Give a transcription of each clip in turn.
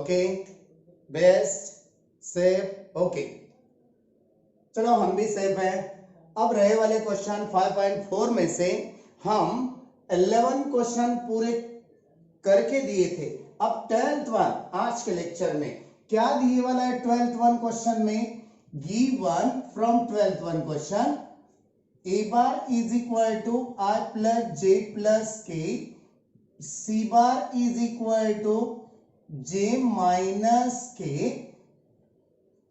Okay, best, safe, okay, चलो हम भी सेफ हैं। अब रहे वाले क्वेश्चन 5.4 में से हम 11 क्वेश्चन पूरे करके दिए थे। अब 12th वन आज के लेक्चर में क्या दिए वाला है? 12th वन क्वेश्चन में given from 12th one question a bar is equal to I plus j plus k, c bar is equal to j minus k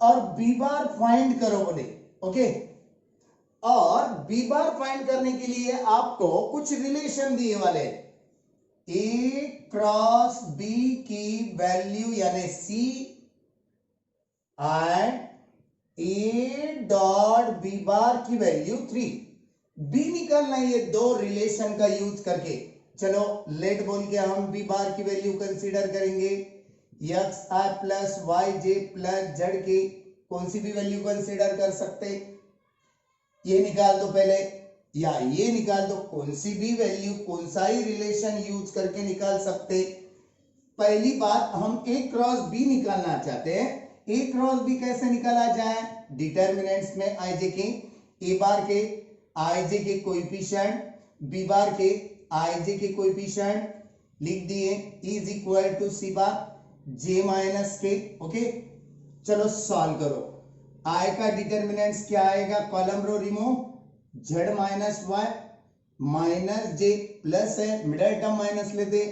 और b बार फाइंड करो बोले। ओके, और b बार फाइंड करने के लिए आपको कुछ रिलेशन दिए वाले, a क्रॉस b की वैल्यू यानी c and a dot b बार की वैल्यू 3, b निकालना है ये दो रिलेशन का यूज करके। चलो लेट बोल के हम b बार की वैल्यू कंसीडर करेंगे, x i plus y j plus Z की कौन सी भी वैल्यू कंसीडर कर सकते, ये निकाल दो पहले या ये निकाल दो, कौन सी भी वैल्यू कौन सा ही रिलेशन यूज करके निकाल सकते। पहली बात हम a क्रॉस b निकालना चाहते हैं। a क्रॉस b कैसे निकाला जाए? डिटर्मिनेंट्स में i j के a बार के i j के कोएफिशिएंट, b बार के i j के कोएफिशिएंट लिख दिए, is equal to c bar j minus k. Okay, चलो सॉल्व करो। i का डिटर्मिनेंट्स क्या आएगा? Column row remove, z minus y minus j plus है, मिडिल टर्म माइनस लेते,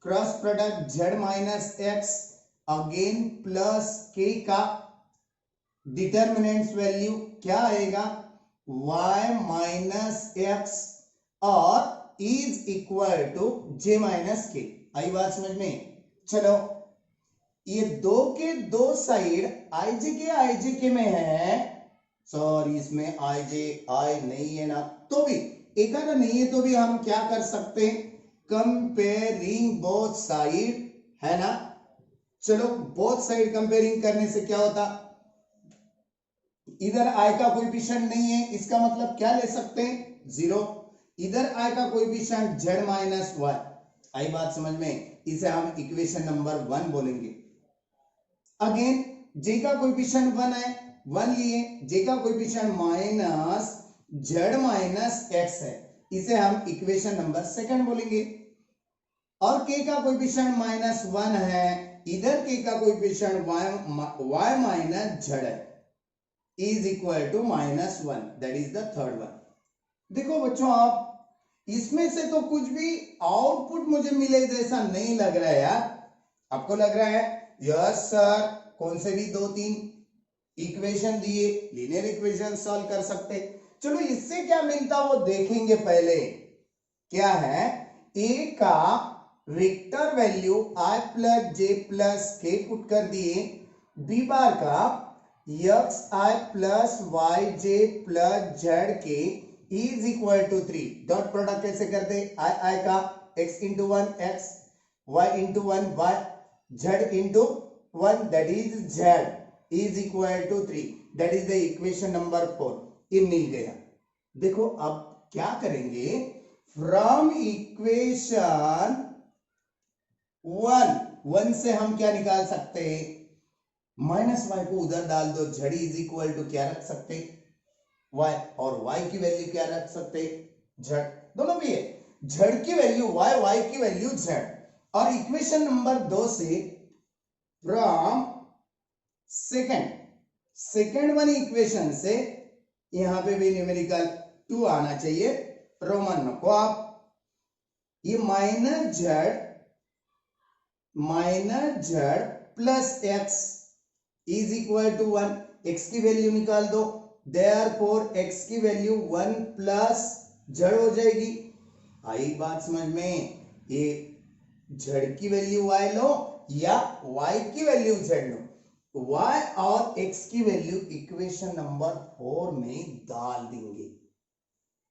cross product z minus x again plus k का determinants value क्या आएगा? y माइनस x और is equal to j minus k. आई बात समझ में? चलो ये दो के दो साइड आई जे के में है, सॉरी इसमें आई नहीं है ना, तो भी एक अगर नहीं है तो भी हम क्या कर सकते हैं? कंपेयरिंग बोथ साइड, है ना। चलो बोथ साइड कंपेयरिंग करने से क्या होता? इधर आई का कोएफिशिएंट नहीं है, इसका मतलब क्या ले सकते हैं? 0। इधर आई का कोएफिशिएंट z माइनस वाई। आई बात समझ में? इसे हम इक्वेशन नंबर 1 बोलेंगे। अगेन j का कोएफिशिएंट 1 है, 1 लिए, j का coefficient minus z minus x है, इसे हम इक्वेशन नंबर 2 बोलेंगे। और k का कोएफिशिएंट माइनस 1 है, इधर k का कोएफिशिएंट y माइनस z है, is equal to minus 1, that is the third one. देखो बच्चों, आप इसमें से तो कुछ भी आउटपुट मुझे मिले जैसा नहीं लग रहा है यार। आपको लग रहा है यस सर, कौन से भी 2-3 इक्वेशन दिए, लीनियर इक्वेशन सॉल्व कर सकते। चलो इससे क्या मिलता वो देखेंगे पहले। क्या है? a का vector value i plus j plus k put कर दिए, b बार का x i plus y j plus z k is equal to 3, dot product कैसे करते? आई का x into 1 x, y into 1 y, z into 1 that is z is equal to 3, that is the equation number 4। ये मिल गया। देखो अब क्या करेंगे? From equation 1 से हम क्या निकाल सकते हैं? माइनस वाई को उधर डाल दो, z इज इक्वल टू क्या रख सकते? y, और y की वैल्यू क्या रख सकते? z, दोनों भी है, z की वैल्यू y, y की वैल्यू z। और इक्वेशन नंबर 2 से फ्रॉम सेकेंड वन इक्वेशन से यहां पे भी न्यूमेरिकल 2 आना चाहिए, रोमन को आप ये minus z plus x is equal to 1, x की वैल्यू निकाल दो, देयरफॉर x की वैल्यू 1 प्लस z हो जाएगी। आई बात समझ में? ये z की वैल्यू y लो या y की वैल्यू z लो, y और x की वैल्यू इक्वेशन नंबर 4 में डाल देंगे,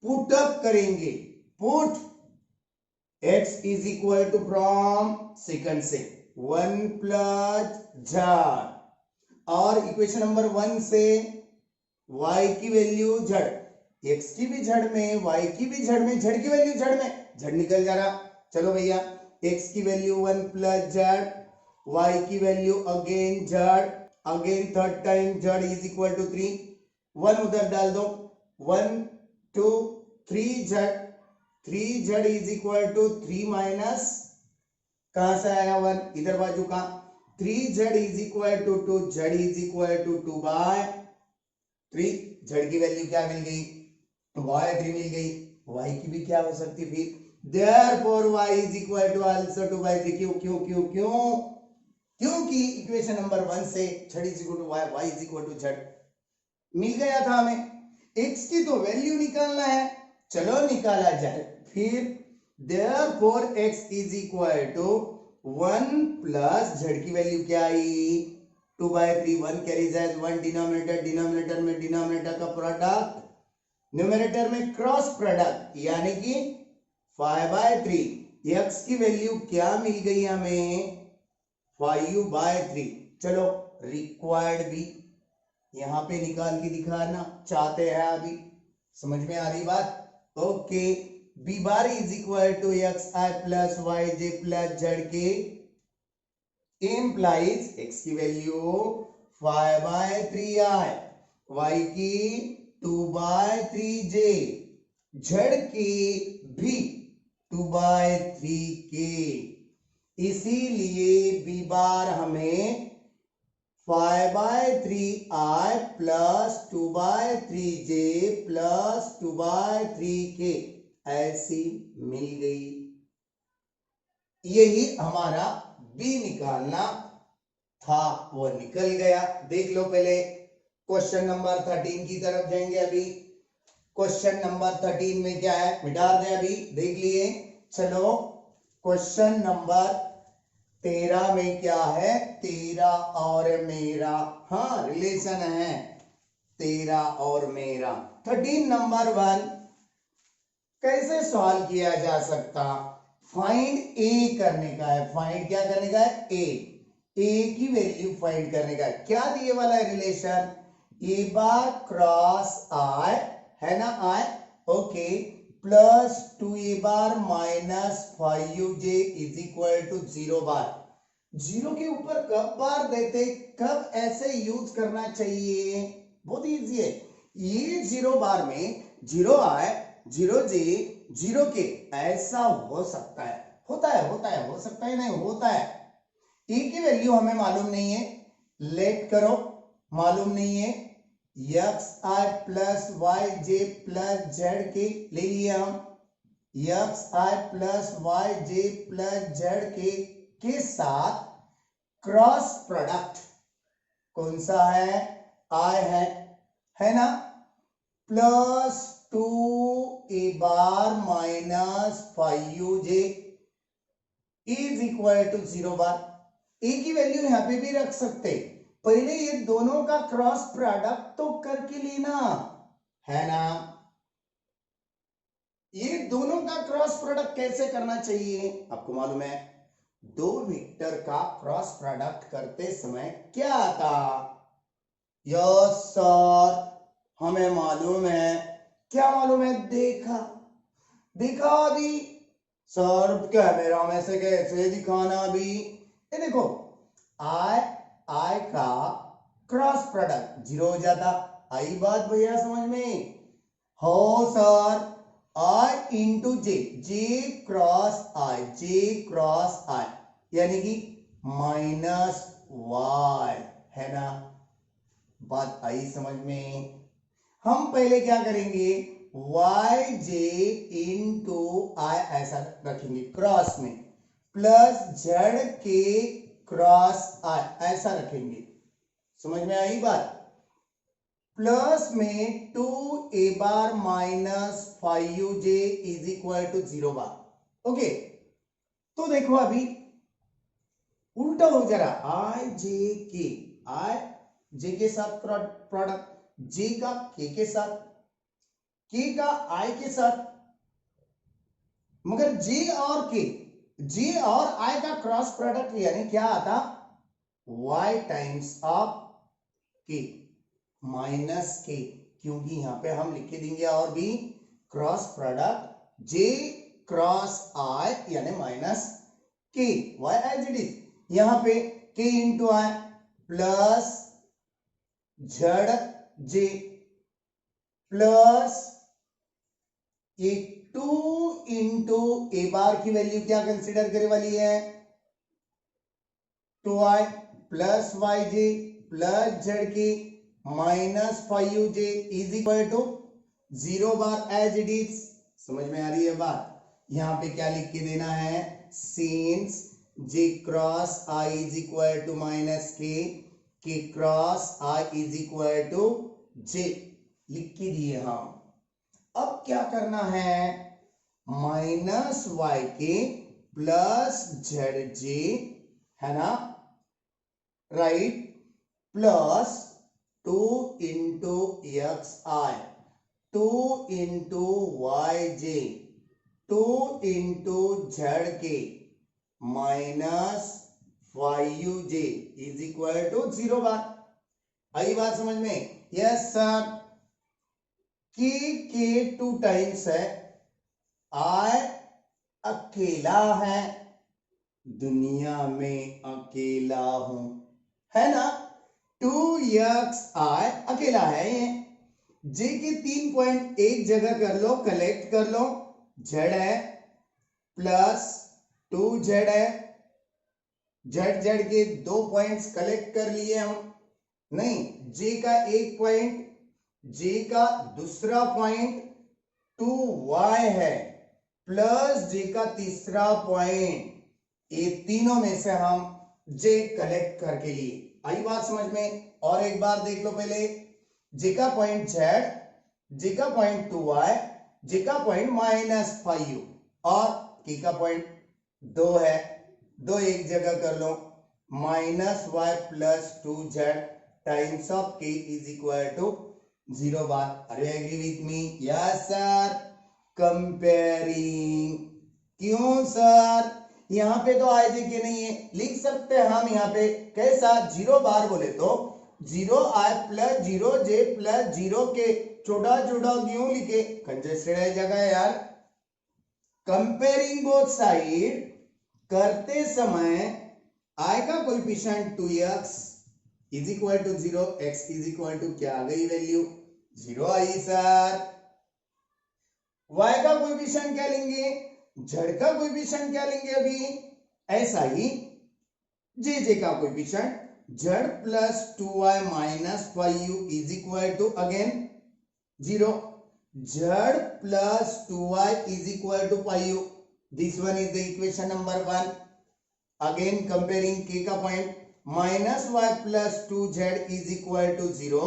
पुट अप करेंगे। Put x is equal to from second से 1 प्लस z, और इक्वेशन नंबर 1 से y की वैल्यू z, x की भी z में, y की भी z में, z की वैल्यू z में, z निकल जा रहा। चलो भैया x की वैल्यू 1 प्लस z y की value again z, again third time z is equal to 3, 1 उधर डाल दो, 1 2 3z, 3z is equal to 3 minus, कहां से आया 1 इधर बाजू का, 3z is equal to 2, z is equal to 2 by 3, z की वैल्यू क्या मिल गई, y 3 मिल गई, y की भी क्या हो सकती फिर, therefore y is equal to also 2 by 3, क्यों क्यों क्यों क्यों, क्योंकि इक्वेशन नंबर 1 से z is equal to y, y is equal to z मिल गया था हमें, x की तो वैल्यू निकालना है, चलो निकाला जाए फिर, therefore x is equal to 1 plus z की वैल्यू क्या आई 2 by 3, 1 carries as 1, denominator denominator में डिनोमिनेटर का प्रोडक्ट, न्यूमरेटर में क्रॉस प्रोडक्ट, यानी कि 5 by 3, x की वैल्यू क्या मिल गई हमें 5 by 3, चलो रिक्वायर्ड भी यहां पे निकाल के दिखाना चाहते हैं अभी, समझ में आ रही बात, okay, b bar is equal to x i plus y j plus z k implies x की वैल्यू 5 by 3 आई, y की 2 by 3 j, z की भी 2 by 3 के, इसीलिए b बार हमें 5 by 3 i plus 2 by 3 j plus 2 by 3 के ऐसी मिल गई, यही हमारा b निकालना था, वो निकल गया। देख लो पहले क्वेश्चन नंबर 13 की तरफ जाएंगे अभी, क्वेश्चन नंबर 13 में क्या है मिटा दे अभी, देख लिए, चलो क्वेश्चन नंबर 13 में क्या है, तेरा और मेरा, हाँ रिलेशन है तेरा और मेरा। 13 नंबर 1 कैसे सॉल्व किया जा सकता, फाइंड ए करने का है, फाइंड क्या करने का है ए की वैल्यू फाइंड करने का है, क्या दिए वाला है relation, A bar cross I है ना I, okay, plus 2a bar minus 5uj is equal to 0 bar, 0 के ऊपर कब बार देते, कब ऐसे यूज करना चाहिए, बहुत इजी है, ये 0 बार में 0 आए 0j 0k ऐसा हो सकता है, होता है हो सकता है नहीं होता है, e की वैल्यू हमें मालूम नहीं है, लेट करो मालूम नहीं है, x i plus y j plus z के ले लिए हम, x i plus y j plus z के साथ क्रॉस प्रोडक्ट कौन सा है आई है ना, plus 2a bar minus 5uj is equal to 0 bar, a की वैल्यू यहां पे भी रख सकते, पहले ये दोनों का क्रॉस प्रोडक्ट तो करके लेना है ना, ये दोनों का क्रॉस प्रोडक्ट कैसे करना चाहिए आपको मालूम है, दो वेक्टर का क्रॉस प्रोडक्ट करते समय क्या आता, यस सर हमें मालूम है, क्या मालूम है, देखा अभी सर, कैमरा में से कैसे दिखाना अभी, ये देखो आई का क्रॉस प्रोडक्ट 0 हो जाता, आई बात भैया समझ में, हो सर, आई इंटू जे क्रॉस आई यानी कि माइनस वाई है ना, बात आई समझ में, हम पहले क्या करेंगे वाई जे इंटू आई ऐसा रखेंगे क्रॉस में, plus z k cross i ऐसा रखेंगे, समझ में आई बात, प्लस में 2a bar minus 5uj is equal to 0 bar, okay, तो देखो अभी उल्टा हो जा रहा, आई जे के साथ प्रोडक्ट, जे का के साथ, के का आई के साथ, मगर जे और आई का क्रॉस प्रोडक्ट यानी क्या आता, y टाइम्स ऑफ के माइनस के, क्योंकि यहां पे हम लिख के देंगे और भी क्रॉस प्रोडक्ट जे क्रॉस आई यानी माइनस के, वाई एज इट इज, यहां पे के इंटू आई प्लस झड़ जे प्लस ये 2 इंटू ए बार की वैल्यू क्या कंसिडर करे वाली है 2i plus y j plus z k minus 5uj is equal to 0 bar as it is. समझ में आ रही है बात? यहां पे क्या लिख के देना है since j cross i is equal to minus k cross i is equal to j लिख के दिए हम। अब क्या करना है minus y k plus z j है ना right plus 2 into x I 2 into y j 2 into z k minus 5uj is equal to 0 bar. आई बात समझ में? Yes sir. के 2 टाइम्स है आई अकेला है दुनिया में अकेला हूं है ना 2x आई अकेला है ये जे के 3 पॉइंट एक जगह कर लो कलेक्ट कर लो z है प्लस 2z है z के 2 पॉइंट्स कलेक्ट कर लिए हम नहीं j का एक पॉइंट j का दूसरा पॉइंट 2y है प्लस j का तीसरा पॉइंट ये तीनों में से हम j कलेक्ट करके लिए। आई बात समझ में? और एक बार देख लो पहले j का पॉइंट z j का पॉइंट 2y j का पॉइंट माइनस 5u और k का पॉइंट 2 है 2 एक जगह कर लो minus y plus 2z times of k is equal to 0 bar. Are you agree with me? Yes sir. Comparing क्यों सर यहाँ पे तो आई जे के नहीं है लिख सकते हैं हम यहाँ पे कैसा 0 बार बोले तो 0i प्लस 0j प्लस 0 के छोटा छोटा क्यों लिखे कंजेस्टेड है जगह यार। कंपेयरिंग बोथ साइड करते समय i का coefficient 2x is equal to 0 x is equal to क्या आ गई वैल्यू 0 आई सर। y का कोएफिशिएंट क्या लेंगे z का कोएफिशिएंट क्या लेंगे अभी ऐसा ही j का coefficient z plus 2y minus 5u is equal to again 0 z plus 2y is equal to 5u this one is the equation number 1। Again comparing k का point minus y plus 2z is equal to 0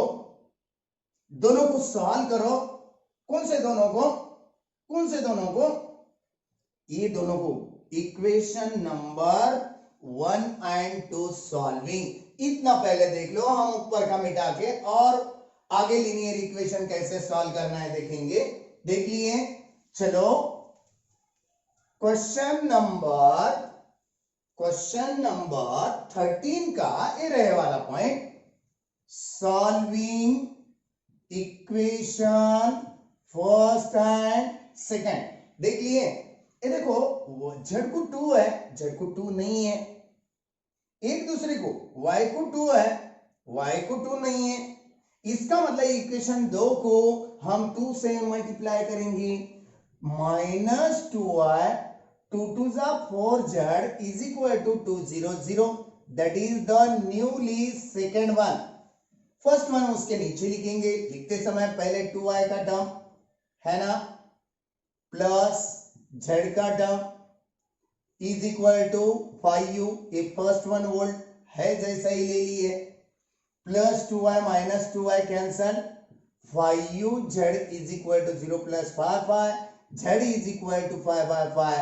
दोनों को solve करो कौन से दोनों को ये दोनों को इक्वेशन नंबर 1 एंड 2 सॉल्विंग इतना पहले देख लो हम ऊपर का मिटा के और आगे लीनियर इक्वेशन कैसे सॉल्व करना है देखेंगे। देख लिए चलो क्वेश्चन नंबर 13 का ये रहे वाला point solving equation first and second. देख लिए ये देखो z को 2 है z को 2 नहीं है एक दूसरे को y को 2 है y को 2 नहीं है इसका मतलब इक्वेशन 2 को हम 2 से मल्टीप्लाई करेंगे minus 2y 2 2 4z is equal to 2 0 0 that is the newly second one। First one उसके नीचे लिखेंगे लिखते समय पहले 2y का टर्म है ना प्लस z का term is equal to 5u ये फर्स्ट वन वोल्ट है जैसा ही ले लिए plus 2y minus 2y cancel 5u z is equal to 0 plus 5y z is equal to 5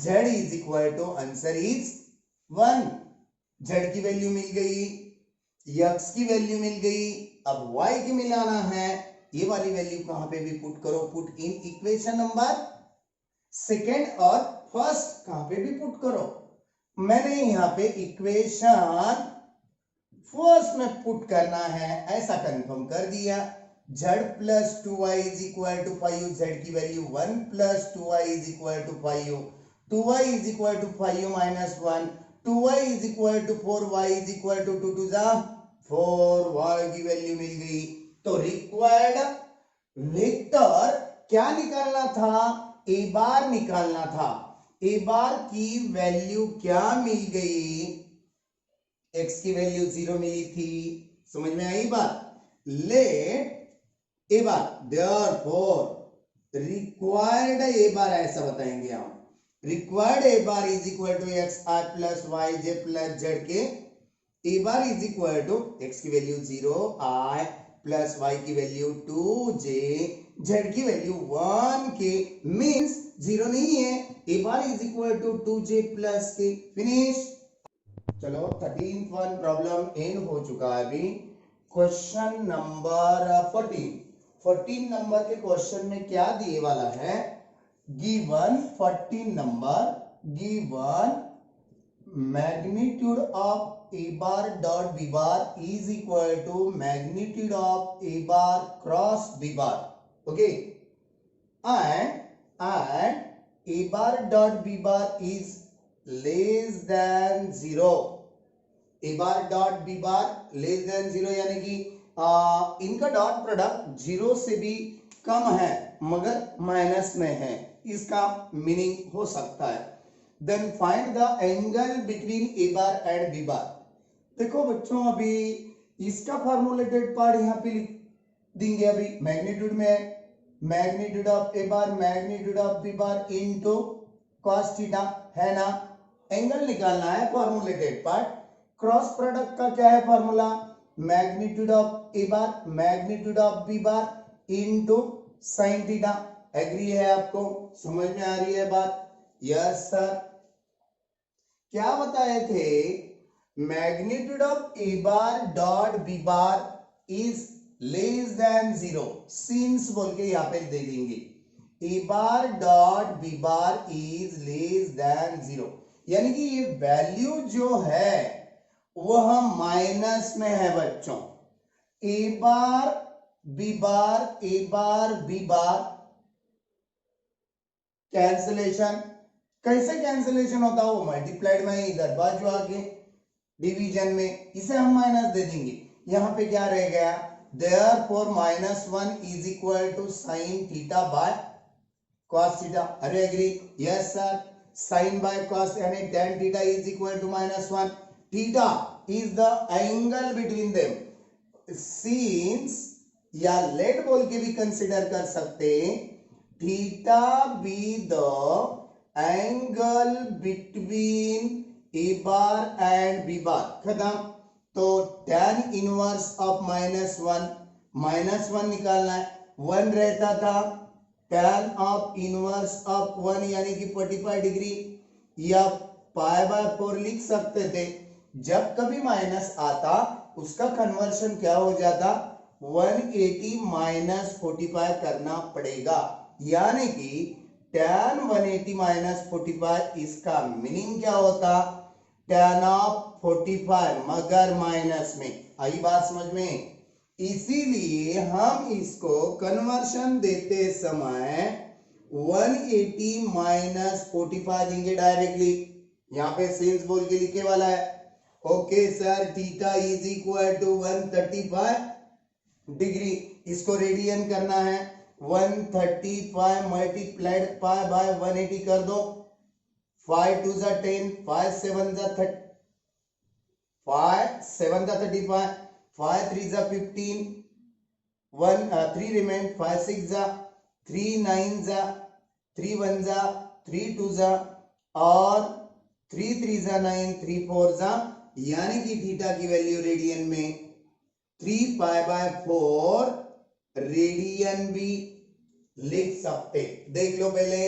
z is equal to answer is 1। z की value मिल गई x की वैल्यू मिल गई अब y की मिलाना है ये वाली वैल्यू कहां पे भी पुट करो put in equation number second और फर्स्ट कहां पे भी पुट करो। मैंने यहां पे इक्वेशन फर्स्ट में पुट करना है ऐसा कंफर्म कर दिया z plus 2y is equal to 5u z की value 1 plus 2y is equal to 5u 2y is equal to 5u minus 1 2y is equal to 4y is equal to 2 जा 4y की value मिल गई। तो required vector क्या निकालना था, ए बार निकालना था। ए बार की वैल्यू क्या मिल गई, x की वैल्यू 0 मिली थी, समझ में आई बात। Let a bar therefore required a bar ऐसा बताएंगे हम, required a bar is equal to x i plus y j plus z k a bar is equal to x की वैल्यू 0 आई प्लस वाई की value 2 j z की value 1 k means 0 नहीं है, a bar is equal to 2j plus k. Finish. चलो 13th one problem and हो चुका है अभी। क्वेश्चन नंबर 14 नंबर के क्वेश्चन में क्या दिए वाला है, given 14 number, given magnitude of a bar dot b bar is equal to magnitude of a bar cross b bar, okay, and a bar dot b bar is less than 0, a bar dot b bar less than 0 यानी कि इनका dot product 0 से भी कम है मगर minus में है, इसका मीनिंग हो सकता है। Then find the angle between a bar and b bar. देखो बच्चों अभी इसका फॉर्मूलेटेड पार्ट यहाँ पे लिख देंगे। अभी मैग्नीट्यूड में magnitude of a bar magnitude of b bar into cos theta है ना, एंगल निकालना है फॉर्मूलेटेड पार्ट। क्रॉस प्रोडक्ट का क्या है formula, magnitude of a bar magnitude of b bar into sine theta. Agree है आपको, समझ में आ रही है बात? Yes sir. क्या बताए थे, magnitude of a bar dot b bar is less than 0, since बोल के यहां पे दे देंगे, a bar dot b bar is less than 0, यानी कि ये वैल्यू जो है वह माइनस में है बच्चों। ए बार बी बार ए बार बी बार कैंसिलेशन, कैसे कैंसिलेशन होता है, वो मल्टीप्लाइड में इधर बाजू आगे डिवीजन में इसे हम माइनस दे देंगे। यहां पे क्या रह गया, therefore -1 is equal to sine theta by cos theta. अरे agree? Yes sir. Sine by cos यानी tan theta is equal to -1, theta is the angle between them, since या लेट बोल के भी कंसीडर कर सकते, theta be the angle between a bar and b bar. खत्म। तो tan इनवर्स ऑफ -1 निकालना है, 1 रहता था, tan ऑफ इनवर्स ऑफ 1 यानी कि 45 डिग्री या π/4 लिख सकते थे। जब कभी माइनस आता उसका कन्वर्शन क्या हो जाता, 180 - 45 करना पड़ेगा, यानी कि tan 180 - 45, इसका मीनिंग क्या होता, tan ऑफ 45 मगर माइनस में। आई बात समझ में? इसीलिए हम इसको कन्वर्शन देते समय 180 - 45 देंगे डायरेक्टली, यहां पे सिंस बोल के लिखे वाला है। Okay sir, theta is equal to 135 degree, इसको रेडियन करना है, 135 मल्टीप्लाइड पाई बाय 180 कर दो, 5 2 जा 10, 5 7 जा 30, 5 7 जा 35, 5 3 जा 15, 1 3 रिमेन, 5 6 जा 3 9 जा 3 1 जा 3 2 जा और 3 3 जा 9 3 4 जा, यानी कि थीटा की वैल्यू रेडियन में 3 π/4 रेडियन भी लिख सकते। देख लो पहले,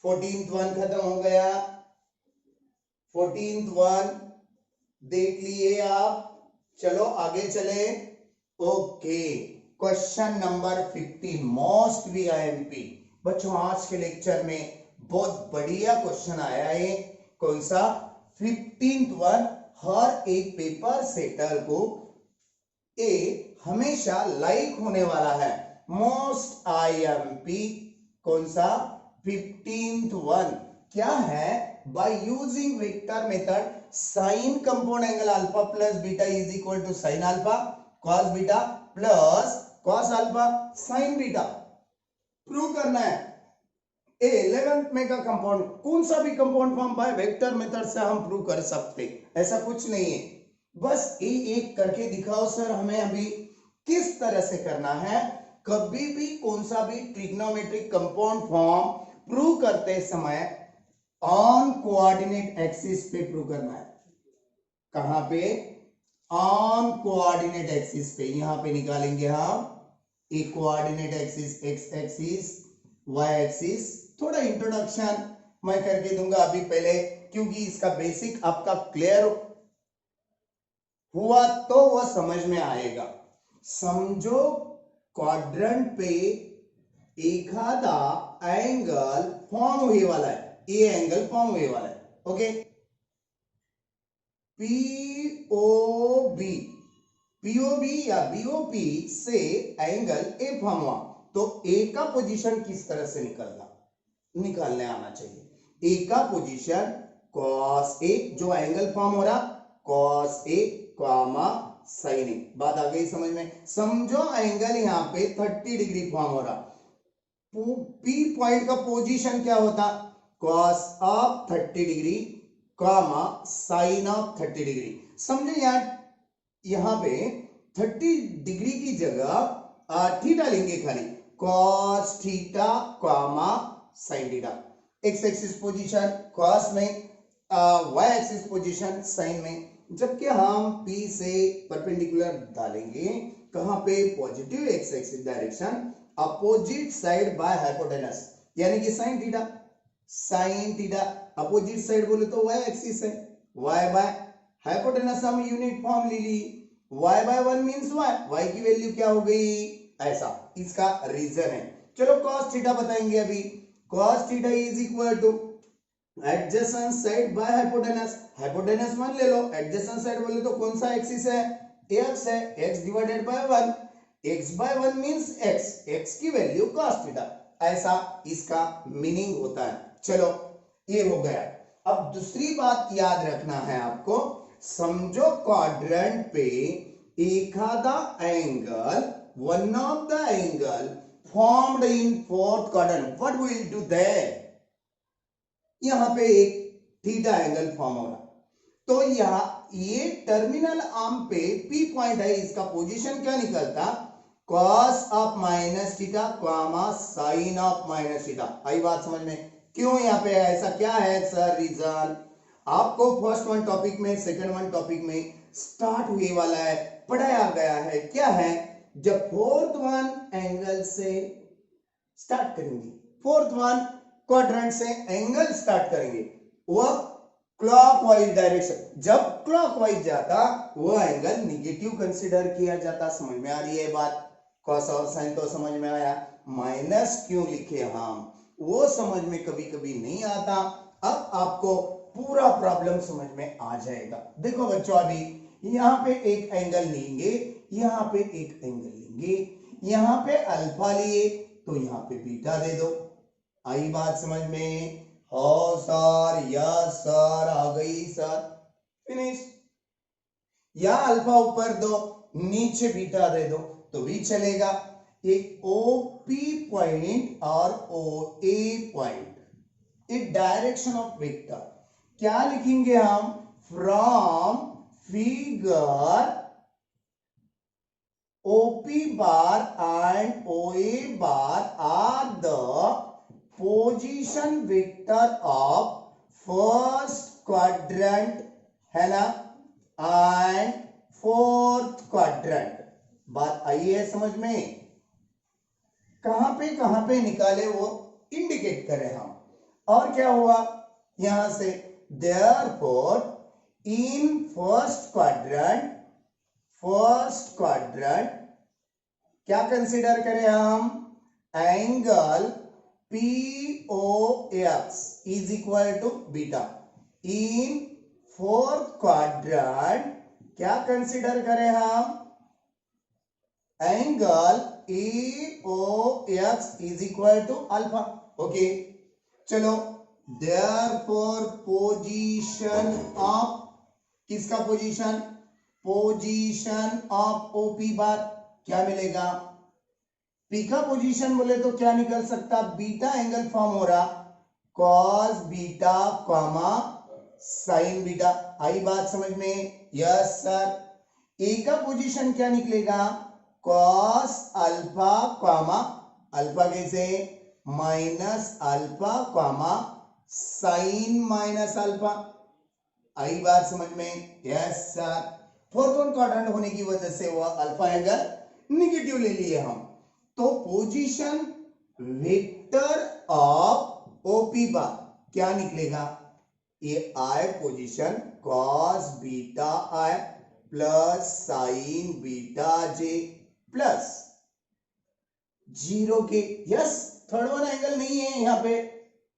14th वन खत्म हो गया, 14th वन देख लिए आप। चलो आगे चले। Okay, question number 15 most VIMP। बच्चों आज के लेक्चर में बहुत बढ़िया क्वेश्चन आया है। कौन सा? 15th one. हर एक पेपर सेटर को ए हमेशा लाइक होने वाला है, मोस्ट IMP। कौन सा? 15th one. क्या है? By using vector method sine compound angle alpha plus beta is equal to sine alpha cos beta plus cos alpha sine beta prove करना है। 11th में का कंपाउंड कौन सा भी compound form by vector method से हम प्रूव कर सकते, ऐसा कुछ नहीं है। बस एक करके दिखाओ सर हमें अभी किस तरह से करना है। कभी भी कौन सा भी ट्रिग्नोमेट्रिक कंपाउंड फॉर्म प्रूव करते समय ऑन कोऑर्डिनेट एक्सिस पे प्रूव करना है। कहां पे? ऑन कोऑर्डिनेट एक्सिस पे। यहां पे निकालेंगे हम एक coordinate axis x axis y axis. थोड़ा इंट्रोडक्शन मैं करके दूंगा अभी पहले, क्योंकि इसका बेसिक आपका क्लियर हुआ तो वह समझ में आएगा। समझो क्वाड्रेंट पे एक आधा एंगल फॉर्म हुए वाला है, ये एंगल फॉर्म हुए वाला है। ओके, पीओबी या बीओपी से एंगल ए फॉर्म हुआ, तो ए का पोजीशन किस तरह से निकालने आना चाहिए। ए का पोजीशन कॉस ए, जो एंगल फॉर्म हो रहा कॉस ए कॉमा साइन ए। बात आ गई समझ में? समझो एंगल यहाँ पे 30 डिग्री फॉर्म हो रहा, पी पॉइंट का पोजीशन क्या होता? Cos of 30 degree comma sine of 30 degree. समझो यहाँ पे 30 डिग्री की जगह थीटा लेंगे खाली, cos theta comma sine theta. X axis position cos में, वाई एक्सिस पोजीशन साइन में। जबकि हम P से परपेंडिकुलर डालेंगे कहां पे? Positive x axis direction, opposite side by hypotenuse, यानी कि sine theta. Sine theta opposite side बोले तो वाई एक्सिस है, वाई बाय हाइपोटेनस हम यूनिट फॉर्म ले ली, वाई बाय 1 मींस वाई की वैल्यू क्या हो गई? ऐसा इसका रीजन है। चलो कॉस थीटा बताएंगे अभी। Cos theta is equal two adjacent side by hypotenuse. Hypotenuse 1 ले लो, एडजेसेंट साइड बोले तो कौन सा एक्सिस है? x है, x divided by 1, x by 1 means x, x की वैल्यू cos थीटा। ऐसा इसका मीनिंग होता है। चलो ये हो गया। अब दूसरी बात याद रखना है आपको। समझो क्वाड्रेंट पे एक आधा angle, one of the angle formed in fourth quadrant, what we will do there? यहां पे एक थीटा एंगल फॉर्म हो रहा, तो ये टर्मिनल आर्म पे P पॉइंट है, इसका पोजीशन क्या निकलता? cos of minus theta comma sine of minus theta. आई बात समझ में? क्यों यहाँ पे ऐसा क्या है सर रीजन? आपको फर्स्ट वन टॉपिक में, सेकंड वन टॉपिक में स्टार्ट हुए वाला है, पढ़ाया गया है। क्या है? जब फोर्थ वन एंगल से स्टार्ट करेंगे, फोर्थ वन क्वाड्रेंट से एंगल स्टार्ट करेंगे, वह क्लॉकवाइज डायरेक्शन, जब क्लॉकवाइज जाता वह एंगल निगेटिव कंसीडर किया जाता। समझ में आ रही है बात? कॉस और साइन तो समझ में आया, माइनस क्यों लिखे हम वो समझ में कभी कभी नहीं आता। अब आपको पूरा प्रॉब्लम समझ में आ जाएगा। देखो बच्चों, अभी यहाँ पे एक एंगल लेंगे, यहाँ पे एक एंगल लेंगे, यहाँ पे अल्फा लिए तो यहाँ पे बीटा दे दो। आई बात समझ में? हो सर, यस सर, आ गई सर, फिनिश। या अल्फा ऊपर दो, नीचे बीटा दे दो तो भी चलेगा। एक OP पॉइंट और OA पॉइंट, एक डायरेक्शन ऑफ वेक्टर क्या लिखेंगे हम? From figure OP bar and OA bar are the position vector of first quadrant है ना, and fourth quadrant। बात आई है समझ में? कहां पे निकाले वो इंडिकेट करें हम। और क्या हुआ यहां से? therefore in first quadrant क्या कंसीडर करें हम? Angle POX is equal to beta. In fourth quadrant क्या कंसीडर करें हम? Angle EOX is equal to alpha. Okay चलो, therefore position of किसका position, position of OP bar क्या मिलेगा, पी का पोजीशन बोले तो क्या निकल सकता, बीटा एंगल फॉर्म हो रहा cos beta comma sine beta. आई बात समझ में, यस सर। ए का पोजीशन क्या निकलेगा, कॉस अल्फा कॉमा अल्फा कैसे minus alpha comma sine minus alpha. आई बात समझ में, yes sir. Fourth one quadrant होने की वजह से वह अल्फा एंगल निगेटिव ले लिए हम। तो position vector of OP bar क्या निकलेगा, ये आई पोजीशन कॉस बीटा आई प्लस साइन बीटा जे प्लस 0 के, यस थर्ड वन एंगल नहीं है यहां पे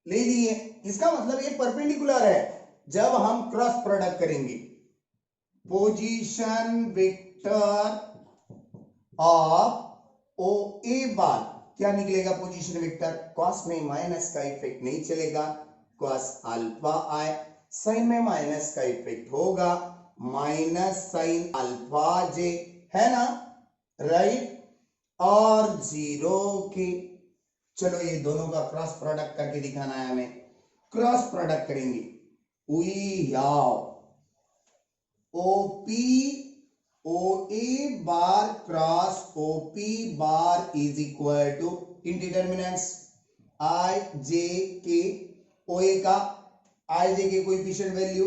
ले लिए, इसका मतलब ये परपेंडिकुलर है। जब हम क्रॉस प्रोडक्ट करेंगे पोजीशन वेक्टर ऑफ ओ ए बार क्या निकलेगा, पोजीशन वेक्टर कॉस में माइनस का इफेक्ट नहीं चलेगा, कॉस अल्फा आई, साइन में माइनस का इफेक्ट होगा माइनस साइन अल्फा जे, है ना, राइट, और 0 के। चलो ये दोनों का क्रॉस प्रोडक्ट करके दिखाना है हमें, क्रॉस प्रोडक्ट करेंगे, we have OP OA bar cross OP bar is equal to in determinants I J K, OA का I J के coefficient value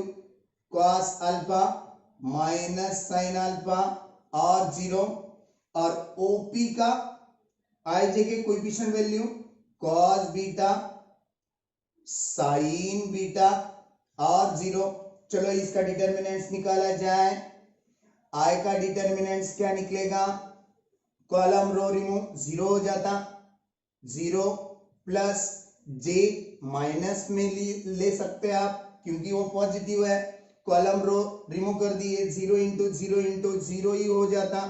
cos alpha minus sine alpha और 0, और OP का I J के coefficient value cos beta sine beta और 0। चलो इसका determinants निकाला जाए, आई का डिटर्मिनेंट्स क्या निकलेगा, कॉलम रो रिमूव 0 हो जाता, 0 प्लस जे माइनस में ले सकते हैं आप क्योंकि वो पॉजिटिव है, कॉलम रो रिमूव कर दिए 0 इंटू 0 ही हो जाता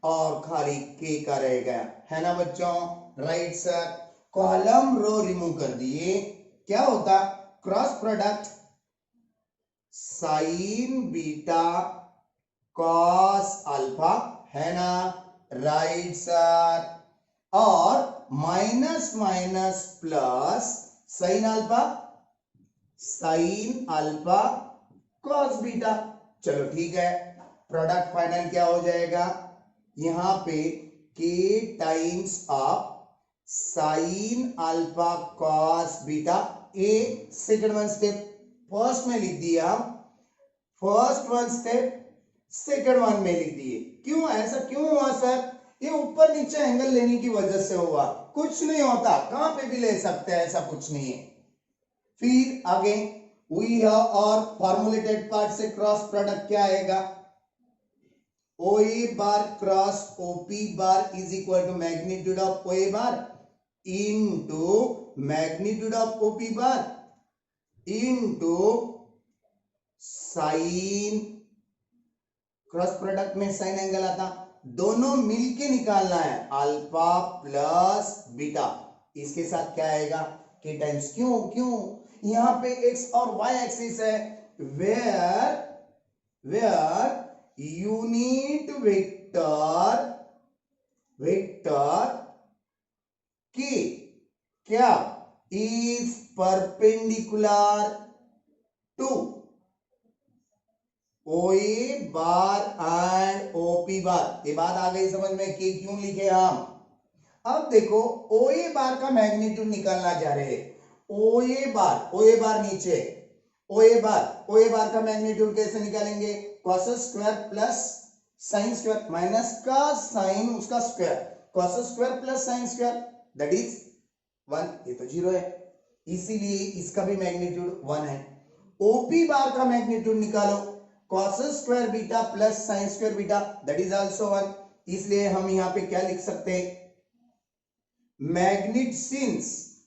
और खाली के का रह गया, है ना बच्चों, right sir. Column row remove कर दिए, क्या होता, cross product sine beta cos alpha, है ना, राइट सर, और minus minus plus sine alpha cos beta. चलो ठीक है, प्रोडक्ट फाइनल क्या हो जाएगा, यहां पे k times of sine alpha cos beta, A second one step first में लिख दिया, first one step second one में लिख दिए। क्यों ऐसा क्यों हुआ सर, ये ऊपर नीचे एंगल लेने की वजह से हुआ, कुछ नहीं होता, कहां पे भी ले सकते हैं, ऐसा कुछ नहीं है। फिर आगे वी हैव और फॉर्मुलेटेड पार्ट से क्रॉस प्रोडक्ट क्या आएगा, OA bar cross OP bar is equal to magnitude of OA bar into magnitude of OP bar into sine, cross product में साइन एंगल आता, दोनों मिलके निकालना है अल्फा प्लस बीटा, इसके साथ क्या आएगा k टाइम्स, क्यों यहां पे x और y एक्सिस है, वेयर यूनिट वेक्टर k क्या is perpendicular to OA bar and OP बार। ये बात आ गई समझ में कि क्यों लिखे हम। अब देखो OA बार का मैग्नीट्यूड निकालना जा रहे हैं, OA बार नीचे, OA बार का मैग्नीट्यूड कैसे निकालेंगे, cos square plus sine square minus का साइन उसका square, cos square plus sine square that is 1, ये तो 0 है, इसीलिए इसका भी मैग्नीट्यूड 1 है। OP बार का मैग्नीट्यूड निकालो, cos square beta plus sine square beta that is also 1, इसलिए हम यहां पे क्या लिख सकते हैं,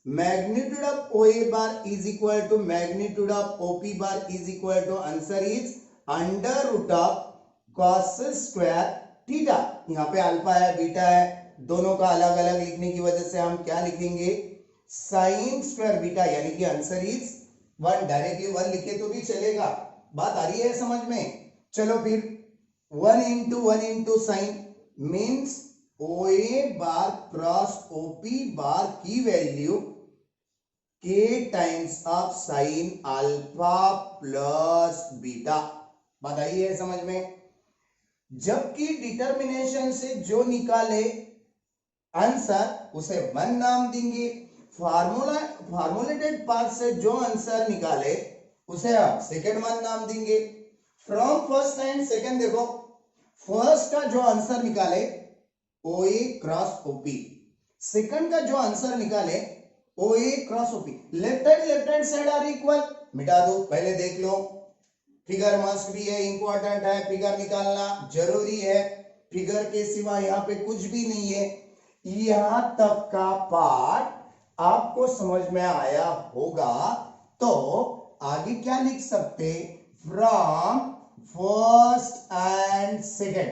magnitude of OA bar is equal to magnitude of OP bar is equal to answer is under root of cos square theta. यहाँ पे अल्फा है बीटा है, दोनों का अलग अलग लिखने की वजह से हम क्या लिखेंगे, साइन स्क्वायर बीटा, यानी कि आंसर इज 1। डायरेक्टली 1 लिखे तो भी चलेगा, बात आ रही है समझ में। चलो फिर 1 into sign means OA bar cross OP बार की value K times of sine alpha plus beta. बात आई है समझ में? जबकि डिटर्मिनेशन से जो निकाले आंसर उसे 1 नाम देंगे, फार्मूलेटेड पार्ट से जो आंसर निकाले उसे आप सेकंड 1 नाम देंगे। फ्रॉम फर्स्ट एंड सेकंड देखो, फर्स्ट का जो आंसर निकाले OA क्रॉस OP, सेकंड का जो आंसर निकाले OA cross OP, left hand side are equal, मिटा दो। पहले देख लो, फिगर मस्ट भी है, इंपॉर्टेंट है, फिगर निकालना जरूरी है, फिगर के सिवा यहाँ पे कुछ भी नहीं है। यहां तक का पार्ट आपको समझ में आया होगा, तो आगे क्या लिख सकते? फ्रॉम फर्स्ट एंड सेकंड,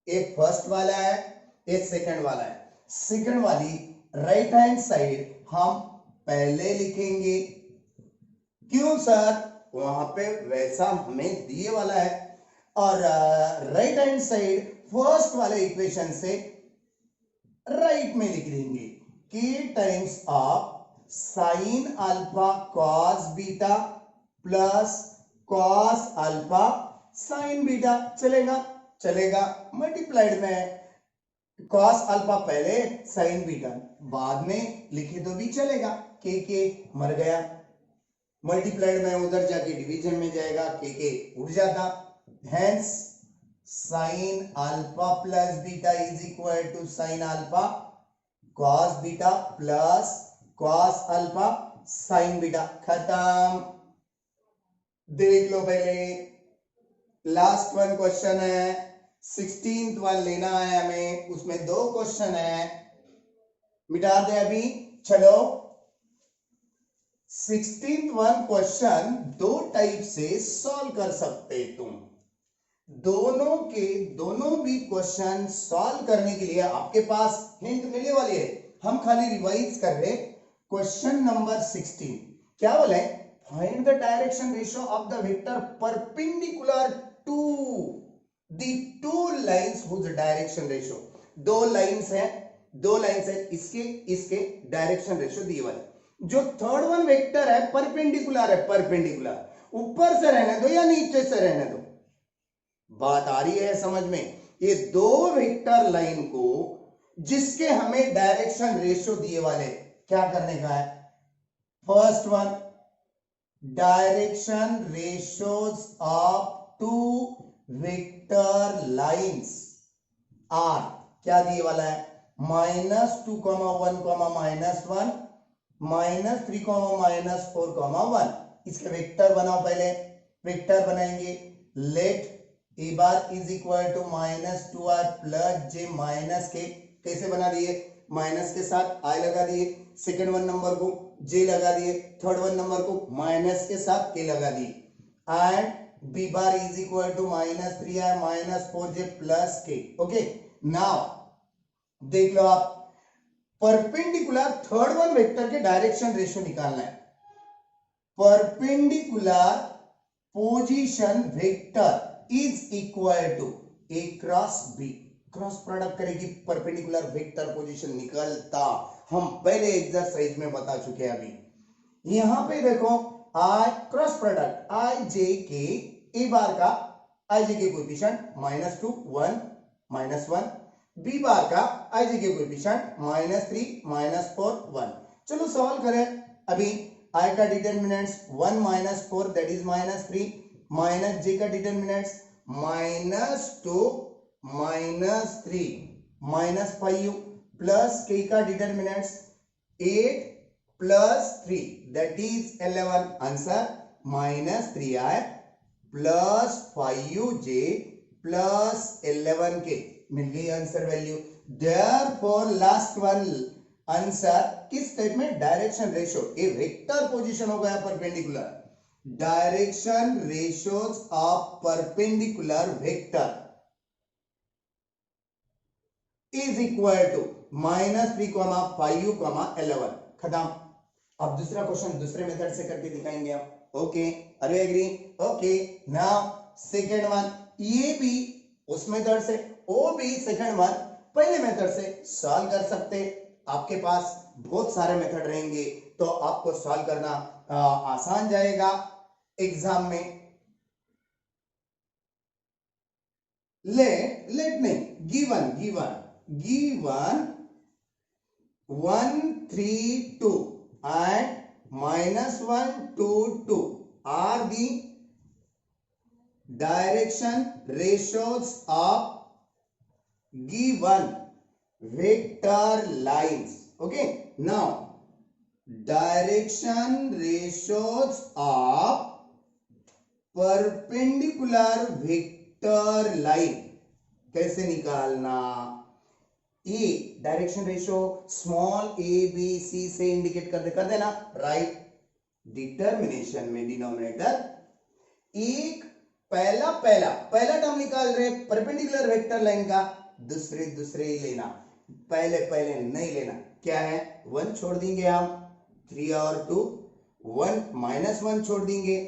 एक फर्स्ट वाला है एक सेकंड वाला है, सेकंड वाली राइट हैंड साइड हम पहले लिखेंगे। क्यों सर? वहां पे वैसा हमें दिए वाला है, और राइट हैंड साइड फर्स्ट वाले इक्वेशन से राइट में लिख देंगे K times of sine alpha cos beta plus cos alpha sine beta. चलेगा? चलेगा। मल्टीप्लाइड में कॉस अल्फा पहले साइन बीटा बाद में लिखे तो भी चलेगा। के मर गया, मल्टीप्लाइड में उधर जाके डिवीजन में जाएगा, के उड़ जाता। Hence sine alpha plus beta is equal to sine alpha cos beta plus cos alpha sine beta. खत्म। देख लो पहले, लास्ट वन क्वेश्चन है, 16th वन लेना है हमें, उसमें 2 क्वेश्चन है, मिटा दे अभी। चलो 16th वन क्वेश्चन 2 टाइप से सॉल्व कर सकते तुम। दोनों भी क्वेश्चन सॉल्व करने के लिए आपके पास हिंट मिलने वाली है। हम खाली रिवाइज कर रहे। क्वेश्चन नंबर 16 क्या बोले? Find the direction ratio of the vector perpendicular to the 2 lines whose direction ratio. 2 lines है, इसके डायरेक्शन रेशियो दिए वाले। जो थर्ड वन वेक्टर है परपेंडिकुलर है, परपेंडिकुलर ऊपर से रहने दो या नीचे से रहने दो, बात आ रही है समझ में? ये 2 वेक्टर लाइन को जिसके हमें डायरेक्शन रेशियो दिए वाले, क्या करने का है? First one, direction ratios of 2 vector lines are क्या दिए वाला है? -2, 1, -1, -3, -4, 1। इसके वेक्टर बनाओ। पहले वेक्टर बनाएंगे। Let a bar is equal to -2r plus j minus k. कैसे बना दिए? माइनस के साथ i लगा दिए, सेकेंड वन नंबर को j लगा दिए, थर्ड वन नंबर को माइनस के साथ k लगा दिए। And b bar is equal to -3i minus 4j plus k। Okay, now देख लो आप, परपेंडिकुलर थर्ड वन वेक्टर के डायरेक्शन रेशियो निकालना है। Perpendicular position vector is equal to a cross b। Cross product करेगी, perpendicular vector position निकलता। हम पहले एक्सरसाइज में बता चुके हैं। अभी यहां पे देखो, i cross product i j k, a बार का i j के कोएफिशिएंट -2, 1, -1, b बार का i j के कोएफिशिएंट -3, -4, 1। चलो सॉल्व करें। अभी i का determinants 1 - 4 that is -3, minus j का डिटरमिनेंट्स -2 -3 -5 प्लस k का determinants 8 plus 3 that is 11। Answer -3i plus 5j plus 11k मिल गई answer value. Therefore last one answer किस टाइप में? Direction ratio. A vector position हो गया perpendicular. Direction ratios of perpendicular vector is equal to -3, 5, 11। खत्म। अब दूसरा question दूसरे मेथड से करके दिखाएंगे हम। Okay, are you agree? Okay, now second one, ये भी उस मेथड से, वो भी सेकेंड वन पहले मेथड से सॉल्व कर सकते। आपके पास बहुत सारे मेथड रहेंगे तो आपको सॉल्व करना आसान जाएगा एग्जाम में। लेट नहीं, given 1 3 2 and -1 2 2 are the direction ratios of given vector lines. Okay, now direction ratios of perpendicular vector line कैसे निकालना? A direction ratio small a b c से इंडिकेट कर देना, राइट। डिटर्मिनेशन में डिनोमिनेटर एक पहला टर्म निकाल रहे परपेंडिकुलर वेक्टर लाइन का, दूसरे ही लेना, पहले नहीं लेना। क्या है? 1 छोड़ देंगे हम, 3 और 2, 1 -1 छोड़ देंगे,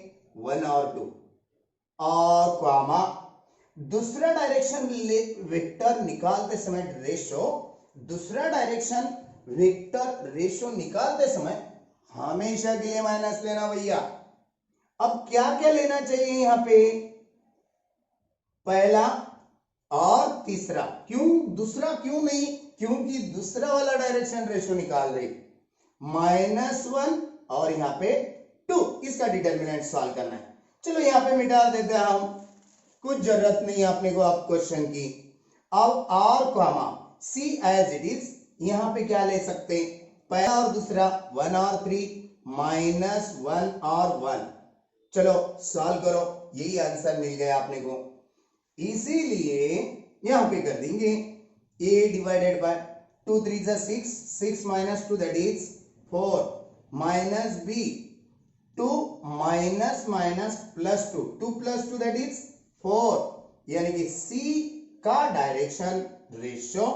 1 और 2 और कॉमा दूसरा डायरेक्शन वेक्टर निकालते समय दूसरा डायरेक्शन वेक्टर रेशियो निकालते समय हमेशा के लिए माइनस लेना भैया। अब क्या क्या लेना चाहिए यहां पे? पहला और तीसरा। क्यों दूसरा क्यों नहीं? क्योंकि दूसरा वाला डायरेक्शन रेशियो निकाल रही -1 और यहां पे 2, इसका डिटर्मिनेंट सॉल्व करना है। चलो यहां पे मिटा देते हैं हम, कुछ जरूरत नहीं है अपने को अब क्वेश्चन की। अब और comma C as it is, यहां पे क्या ले सकते? पहला और दूसरा 1 और 3, -1 और 1। चलो सॉल्व करो, यही आंसर मिल गया अपने को। इसीलिए यहां पे कर देंगे a डिवाइडेड बाय 2 3 जा 6, 6 - 2 that is 4, minus b 2 minus plus 2, 2 + 2 that is 4, यानी कि C का direction ratio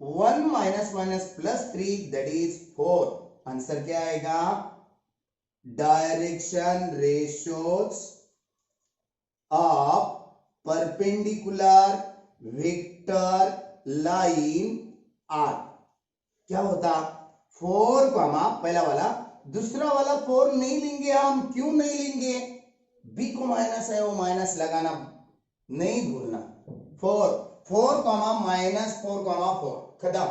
1 - +3 that is 4। Answer क्या आएगा? Direction ratios of perpendicular vector line are क्या होता? 4 कॉमा पहला वाला, दूसरा वाला 4 नहीं लेंगे हम। क्यों नहीं लेंगे? बी को माइनस है, वो माइनस लगाना नहीं भूलना। 4 कॉमा -4 खत्म।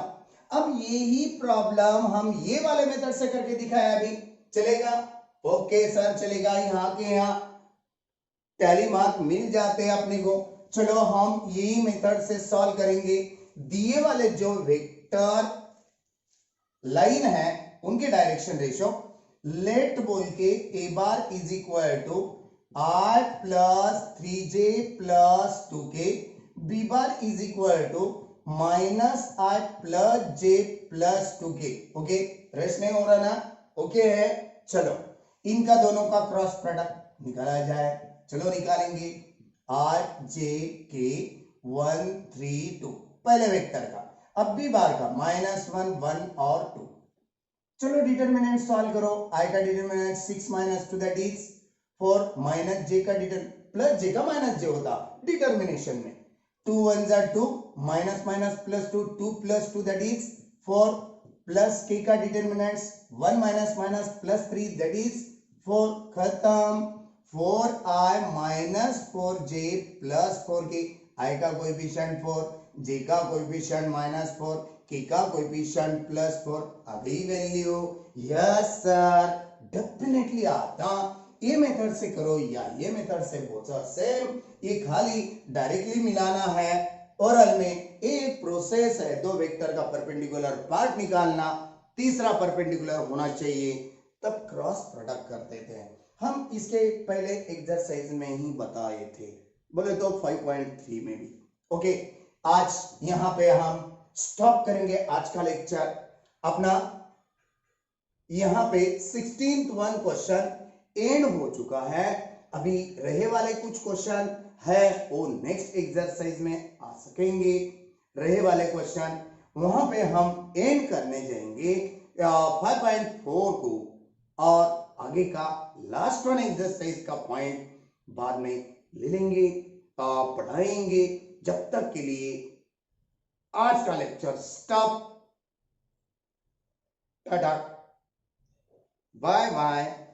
अब यही प्रॉब्लम हम ये वाले मेथड से करके दिखाया अभी, चलेगा? ओके सर चलेगा। यहाँ के यहाँ टैली मार्क मिल जाते हैं अपने को। चलो हम यही मेथड से सॉल्व करेंगे। दिए वाले जो वेक्टर लाइन है उनके डायरेक्शन रेशियो लेट बोल के a bar is equal to r + 3j + 2k, b bar is equal to -r + j + 2k। Okay, rest नहीं हो रहा ना? ओके है। चलो इनका दोनों का क्रॉस प्रोडक्ट निकाला जाए। चलो निकालेंगे। r j k 1 3 2 पहले वेक्टर का, अब b बार का -1 1 और 2। चलो डिटरमिनेंट सॉल्व करो। i का determinant 6 - 2 that is 4, minus j का प्लस j का -j होता डिटरमिनेशन में। 2 1 जा 2, -+ 2, 2 + 2 दैट इज 4, प्लस k का डिटरमिनेंट्स 1 - +3 दैट इज 4। खत्म। 4i - 4j + 4k, i का कोएफिशिएंट 4, j का कोएफिशिएंट -4, k का कोएफिशिएंट +4। अभी वैल्यू यस सर डेफिनेटली आता। ये मेथड से करो या ये मेथड से बहुत सेम, ये खाली डायरेक्टली मिलाना है। ओरल में एक प्रोसेस है, दो वेक्टर का परपेंडिकुलर पार्ट निकालना, तीसरा परपेंडिकुलर होना चाहिए, तब क्रॉस प्रोडक्ट करते थे हम। इसके पहले एक्सरसाइज में ही बताए थे, बोले तो 5.3 में भी। ओके, आज यहां पे हम स्टॉप करेंगे आज का लेक्चर अपना। यहां पे 16th 1 क्वेश्चन एंड हो चुका है। अभी रहे वाले कुछ क्वेश्चन है वो नेक्स्ट एक्सरसाइज में आ सकेंगे। रहे वाले क्वेश्चन वहां पे हम एंड करने जाएंगे 5.4 को, और आगे का लास्ट वन एक्सरसाइज का पॉइंट बाद में ले लेंगे, पढ़ाएंगे। जब तक के लिए आज का lecture stop. Tata, bye bye.